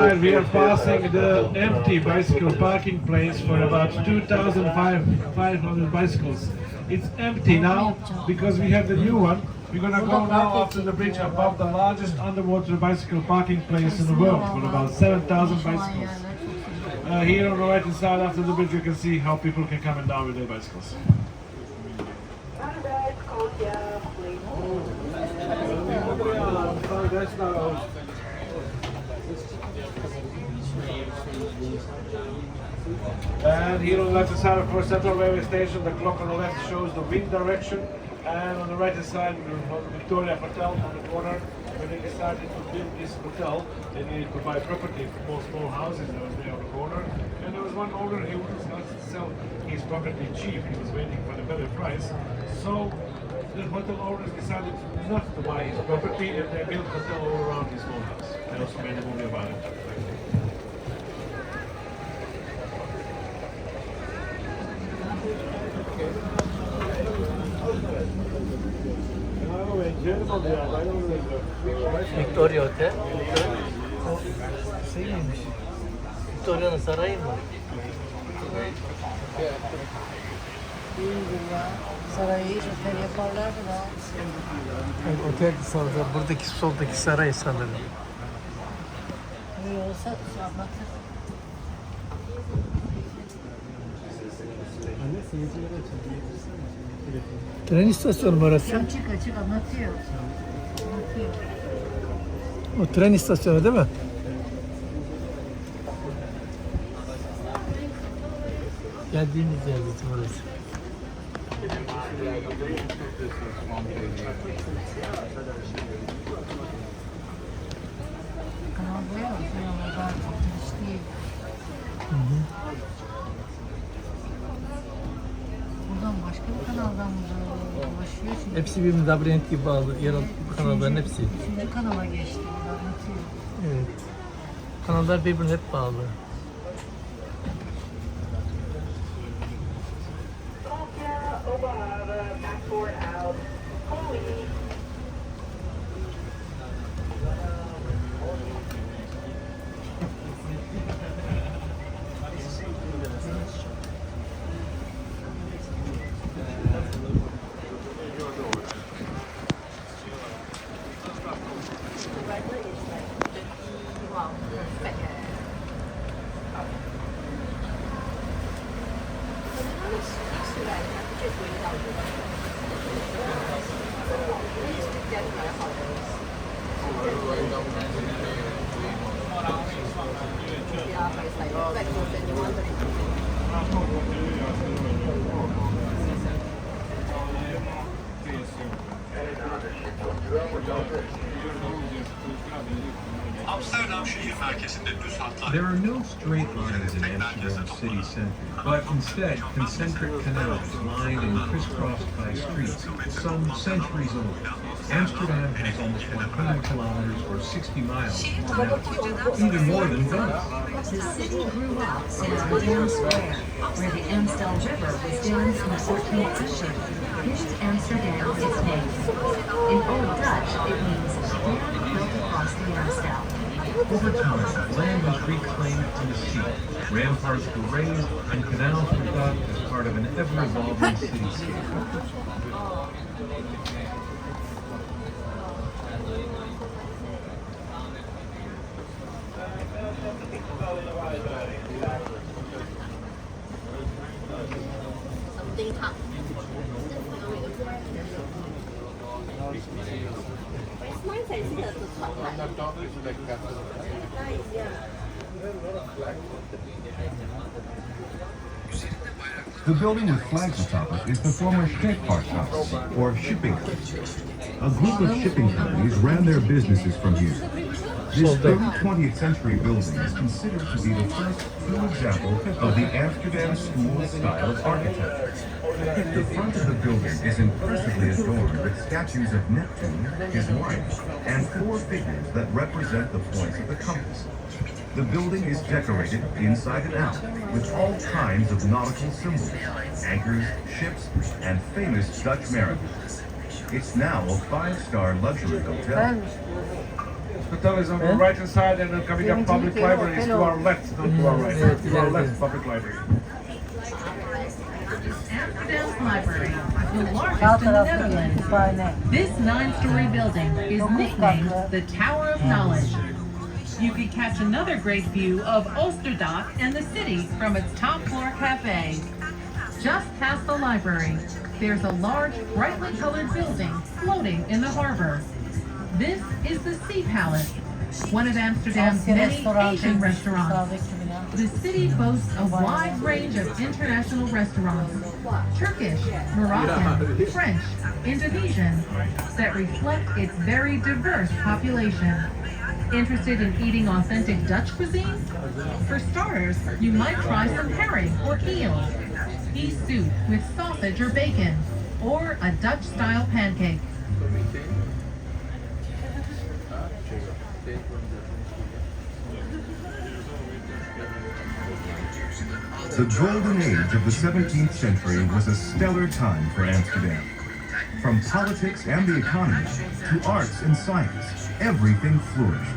We are passing the empty bicycle parking place for about 2,500 bicycles. It's empty now because we have the new one. We're gonna go now after the bridge above the largest underwater bicycle parking place in the world for about 7,000 bicycles. Here on the right hand side after the bridge you can see how people can come and down with their bicycles. And here on the left hand side, of course, Central Railway Station, the clock on the left shows the wind direction. And on the right hand side, the Victoria Hotel on the corner. When they decided to build this hotel, they needed to buy property for small houses that was there on the corner. And there was one owner, he was not to sell his property cheap, he was waiting for the better price. So the hotel owners decided not to buy his property and they built a hotel all around his small house. They also made a movie about it. Victoria Otel. O şey miymiş? Victoria'nın sarayı mı? Sarayı hiç otel yaparlardı da. Otel sanırım. Buradaki soldaki saray sanırım. Öyle olsa anlatır. Tren istasyonu mu orası? Açık açık anlatıyor. Anlatıyor. O tren istasyonu değil mi? Geldiğimiz yer bizim orası. Kanal boya ama daha çok geniş değil. Buradan başka bir kanaldan mı dolaşıyor? Çünkü Hepsi birbirine labirent gibi bağlı. Yeraltı kanalların hepsi. üçüncü kanala geçti. Anlatıyor. Evet. Kanallar birbirine hep bağlı. Amsterdam şehir merkezinde düz hatlar. There are no straight lines in Amsterdam city center, but instead concentric canals lined and crisscrossed by streets some centuries old. Amsterdam has almost 100 kilometers or 60 miles of canals, even more than Venice. The city grew up in Amsterdam Square, where the Amstel River was danced in the 14th century. Hence Amsterdam its name. In Old Dutch, it means land built across the Amstel. Over time, land was reclaimed from the sea, ramparts were raised, and canals were dug as part of an ever-evolving cityscape. The building with flags atop it is the former Scheepvaarthaus, or shipping company. A group of shipping companies ran their businesses from here. This early 20th century building is considered to be the first true example of the Amsterdam school style of architecture. The front of the building is impressively adorned with statues of Neptune, his wife, and 4 figures that represent the points of the compass. The building is decorated inside and out with all kinds of nautical symbols, anchors, ships, and famous Dutch mariners. It's now a 5-star luxury hotel. hotel is on the right hand side, and the coming up public library is to our left, not to our right. To our left, public library. Amsterdam's library, the Sağ largest in the tarafta Netherlands. kütüphane. This 9-story building is nicknamed the Tower of Knowledge. You can catch another great view of Oosterdok and the city from its top floor cafe. Just past the library, there's a large, brightly colored building floating in the harbor. This is the Sea Palace, one of Amsterdam's Asya many restoran Asian demiş, restaurants. sağdaki bina. The city boasts a wide range of international restaurants, Turkish, Moroccan, French, Indonesian, that reflect its very diverse population. Interested in eating authentic Dutch cuisine? For starters, you might try some herring or eel, pea soup with sausage or bacon, or a Dutch-style pancake. The golden age of the 17th century was a stellar time for Amsterdam. From politics and the economy to arts and science, everything flourished.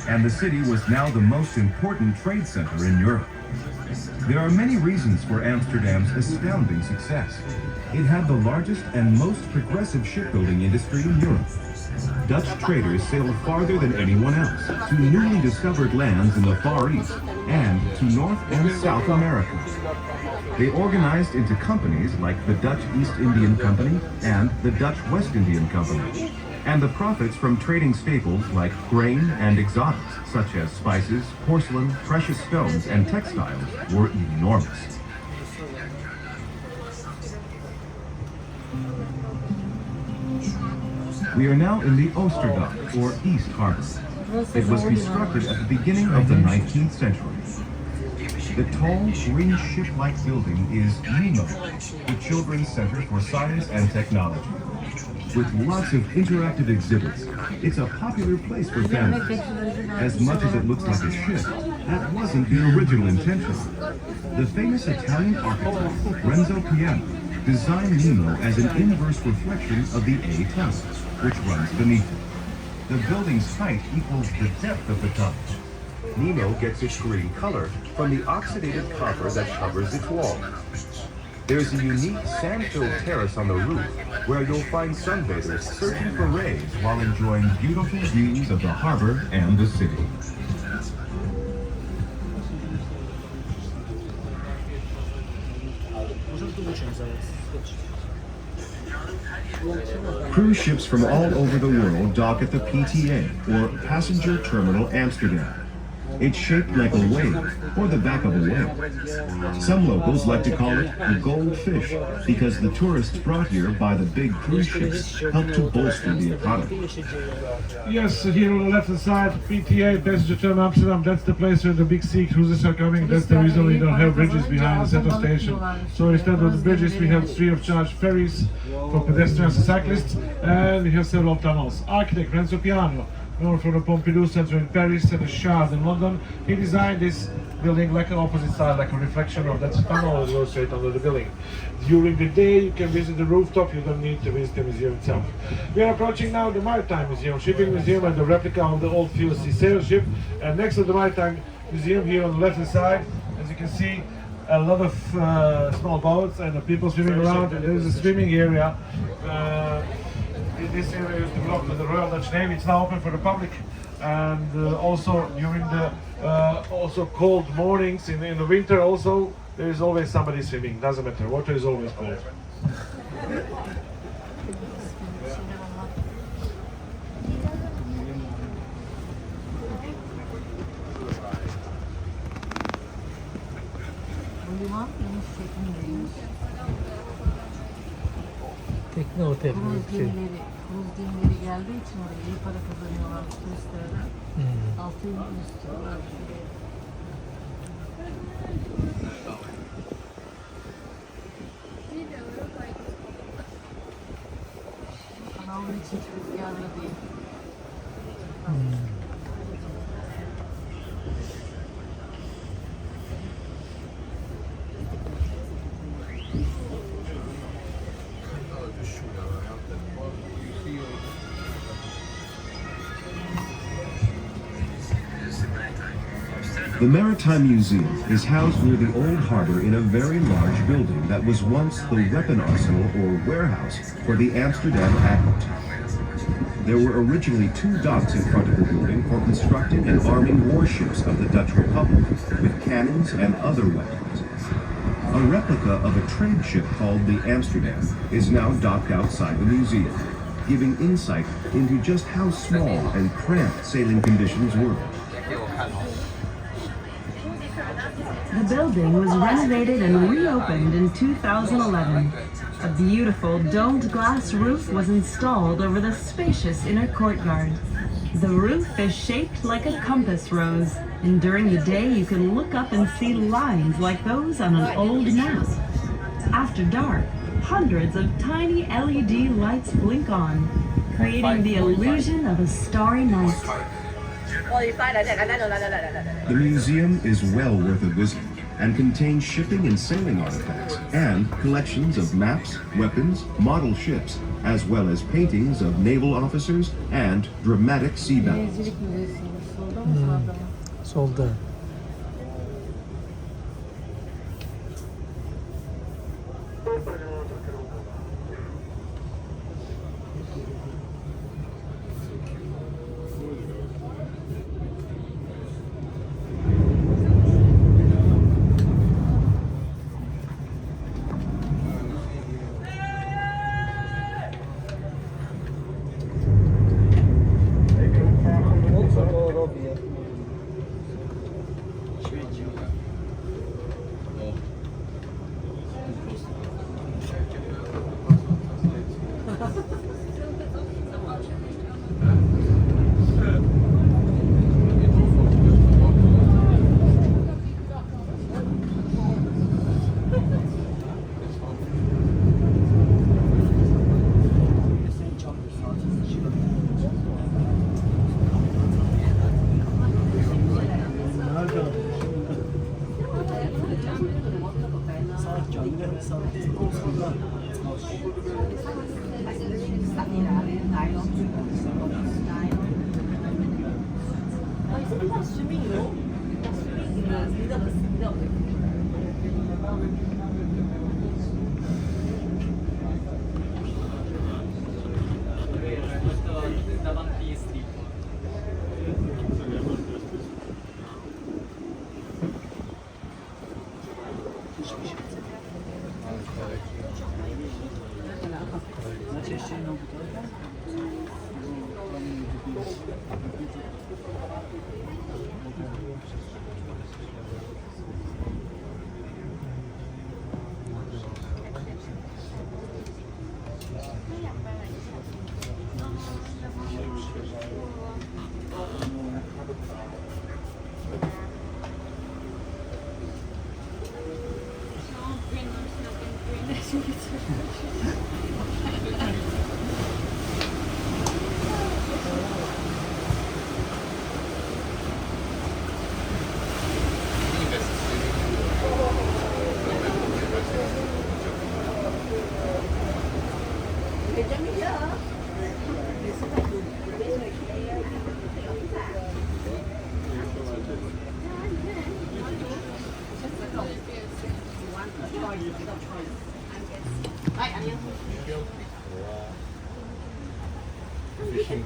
And the city was now the most important trade center in Europe. There are many reasons for Amsterdam's astounding success. It had the largest and most progressive shipbuilding industry in Europe. Dutch traders sailed farther than anyone else to newly discovered lands in the Far East and to North and South America. They organized into companies like the Dutch East Indian Company and the Dutch West Indian Company. And the profits from trading staples like grain and exotics, such as spices, porcelain, precious stones, and textiles, were enormous. We are now in the Oosterdok, or East Harbor. It was constructed at the beginning of the 19th century. The tall, green ship-like building is NEMO, the Children's Center for Science and Technology. With lots of interactive exhibits, it's a popular place for families. As much as it looks like a ship, that wasn't the original intention. The famous Italian architect, Renzo Piano, designed NEMO as an inverse reflection of the A tunnel, which runs beneath it. The building's height equals the depth of the tunnel. NEMO gets its green color from the oxidated copper that covers its walls. There's a unique sand-filled terrace on the roof where you'll find sunbathers searching for rays while enjoying beautiful views of the harbor and the city. Cruise ships from all over the world dock at the PTA, or Passenger Terminal Amsterdam. It's shaped like a wave, or the back of a whale. Some locals like to call it the goldfish, because the tourists brought here by the big cruise ships help to bolster the economy. Yes, here on the left hand side, PTA, Passenger Terminal Amsterdam, that's the place where the big sea cruises are coming. That's the reason we don't have bridges behind the central station. So instead of the bridges, we have free of charge ferries for pedestrians and cyclists, and we have several tunnels. Architect Renzo Piano, known from the Pompidou Center in Paris and the Shard in London, he designed this building like an opposite side, like a reflection of that tunnel that goes straight under the building. During the day, you can visit the rooftop, you don't need to visit the museum itself. We are approaching now the Maritime Museum, Shipping Museum, and the replica of the old VOC sail ship. And next to the Maritime Museum, here on the left hand side, as you can see, a lot of small boats and the people swimming around, and there is a swimming area. This area used to belong to the Royal Dutch Navy. It's now open for the public, and also during the also cold mornings in the winter. Also, there is always somebody swimming. Doesn't matter. Water is always cold. Bu liman deniz şeklindeymiş. Tekne otel gibi bir şey. Kruz gemileri geldiği için oraya iyi para kazanıyorlar turistlerden. 6 yıl istiyorlar. Kanalın içi hiç rüzgarlı değil. The Maritime Museum is housed near the old harbor in a very large building that was once the weapon arsenal or warehouse for the Amsterdam Admiralty. There were originally 2 docks in front of the building for constructing and arming warships of the Dutch Republic with cannons and other weapons. A replica of a trade ship called the Amsterdam is now docked outside the museum, giving insight into just how small and cramped sailing conditions were. The building was renovated and reopened in 2011. A beautiful domed glass roof was installed over the spacious inner courtyard. The roof is shaped like a compass rose, and during the day you can look up and see lines like those on an old map. After dark, hundreds of tiny LED lights blink on, creating the illusion of a starry night. The museum is well worth a visit and contains shipping and sailing artifacts and collections of maps, weapons, model ships, as well as paintings of naval officers and dramatic sea battles. Denizcilik Müzesi. Solda mı sağda mı? Solda.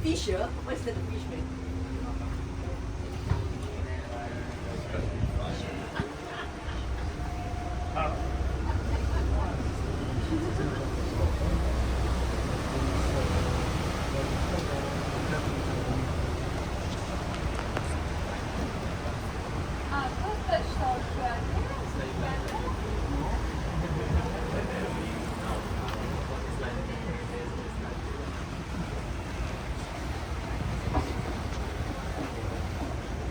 Fish, what's that fish?